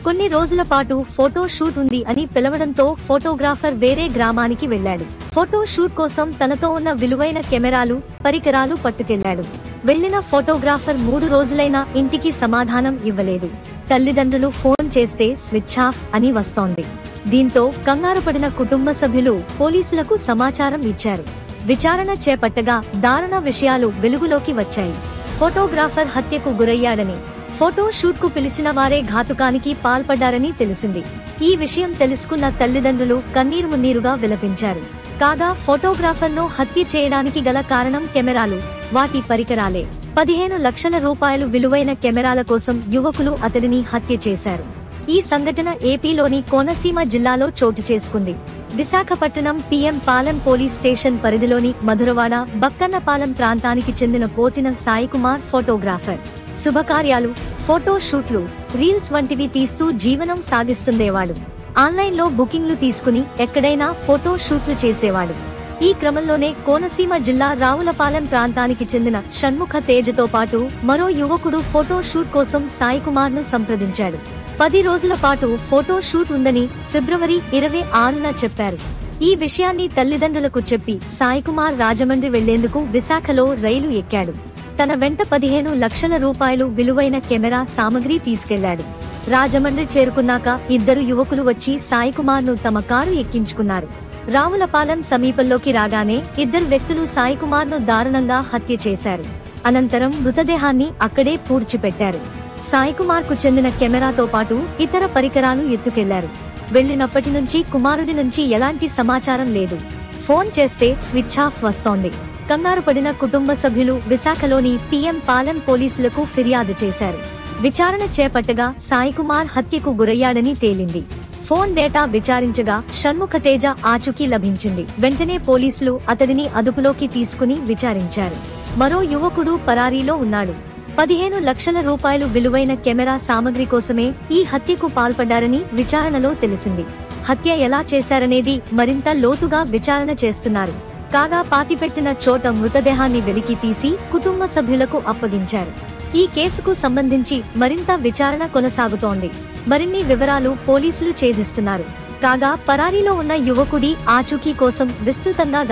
కొన్ని రోజుల పాటు ఫోటో షూట్ ఉంది అని పిలవడంతో ఫోటోగ్రాఫర్ వేరే గ్రామానికి వెళ్లాడు. ఫోటో షూట్ కోసం తనతో ఉన్న విలువైన కెమెరాలు, పరికరాలు పట్టుకెళ్లాడు. వెళ్లిన ఫోటోగ్రాఫర్ 3 రోజులైనా ఇంటికి సమాధానం ఇవ్వలేదు. తల్లిదండ్రులు ఫోన్ చేస్తే స్విచ్ ఆఫ్ అని వస్తోంది. దీంతో కంగారుపడిన కుటుంబ సభ్యులు పోలీసులకు సమాచారం ఇచ్చారు. విచారణ చేపట్టగా దారుణ విషయాలు వెలుగులోకి వచ్చాయి. ఫోటోగ్రాఫర్ హత్యకు గురయ్యాడని, ఫోటో షూట్ కు పిలిచిన వారే ఘాతుకానికి పాల్పడ్డారని తెలిసింది. ఈ విషయం తెలుసుకున్న తల్లిదండ్రులు కన్నీరుమున్నీరుగా విలపించారు. కాగా ఫోటోగ్రాఫర్ ను హత్య చేయడానికి గల కారణం కెమెరాలు, వాటి పరికరాలే. 15 లక్షల రూపాయలు విలువైన కెమెరాల కోసం యువకులు అతడిని హత్య చేశారు. ఈ సంఘటన ఏపీలోని కోనసీమ జిల్లాలో చోటు చేసుకుంది. Visakhapatnam PM Palem police station పరిధిలోని మధురవాడ, బక్కన్నపాలెం ప్రాంతానికి చెందిన పోతిన సాయికుమార్ ఫోటోగ్రాఫర్. శుభకార్యాలు, ఫోటో షూట్లు, రీల్స్ వంటివి తీస్తూ జీవనం సాగిస్తుండేవాడు. ఆన్లైన్లో బుకింగ్లు తీసుకుని ఎక్కడైనా ఫోటో షూట్లు చేసేవాడు. ఈ క్రమంలోనే కోనసీమ జిల్లా రావులపాలెం ప్రాంతానికి చెందిన షణ్ముఖ తేజతో పాటు మరో యువకుడు ఫోటో షూట్ కోసం సాయికుమార్ ను సంప్రదించాడు. 10 రోజుల పాటు ఫోటో షూట్ ఉందని ఫిబ్రవరి 26న చెప్పారు. ఈ విషయాన్ని తల్లిదండ్రులకు చెప్పి సాయికుమార్ రాజమండ్రి వెళ్లేందుకు విశాఖలో రైలు ఎక్కాడు. తన వెంట 15 లక్షల రూపాయలు విలువైన కెమెరా సామగ్రి తీసుకెళ్లాడు. రాజమండ్రి చేరుకున్నాక ఇద్దరు యువకులు వచ్చి సాయికుమార్ ను తమ కారు ఎక్కించుకున్నారు. రావులపాలెం సమీపంలోకి రాగానే ఇద్దరు వ్యక్తులు సాయికుమార్ ను దారుణంగా హత్య చేశారు. అనంతరం మృతదేహాన్ని అక్కడే పూడ్చిపెట్టారు. సాయికుమార్ కు చెందిన కెమెరాతో పాటు ఇతర పరికరాలు ఎత్తుకెళ్లారు. వెళ్లినప్పటి నుంచి కుమారుడి నుంచి ఎలాంటి సమాచారం లేదు. ఫోన్ చేస్తే స్విచ్ ఆఫ్ వస్తోంది. కంగారు పడిన కుటుంబ సభ్యులు విశాఖలోని PM పాలెం పోలీసులకు ఫిర్యాదు చేశారు. విచారణ చేపట్టగా సాయికుమార్ హత్యకు గురయ్యాడని తేలింది. ఫోన్ డేటా విచారించగా షణ్ముఖ తేజ ఆచూకీ లభించింది. వెంటనే పోలీసులు అతడిని అదుపులోకి తీసుకుని విచారించారు. మరో యువకుడు పరారీలో ఉన్నాడు. 15 లక్షల రూపాయలు విలువైన కెమెరా సామగ్రి కోసమే ఈ హత్యకు పాల్పడ్డారని విచారణలో తెలిసింది. హత్య ఎలా చేశారనేది మరింత లోతుగా విచారణ చేస్తున్నారు. కాగా పాతిపెట్టిన చోట మృతదేహాన్ని వెలికి తీసి కుటుంబ సభ్యులకు అప్పగించారు. ఈ కేసుకు సంబంధించి మరింత విచారణ కొనసాగుతోంది. మరిన్ని వివరాలు పోలీసులు ఛేదిస్తున్నారు. కాగా పరారీలో ఉన్న యువకుడి ఆచూకీ కోసం విస్తృతంగా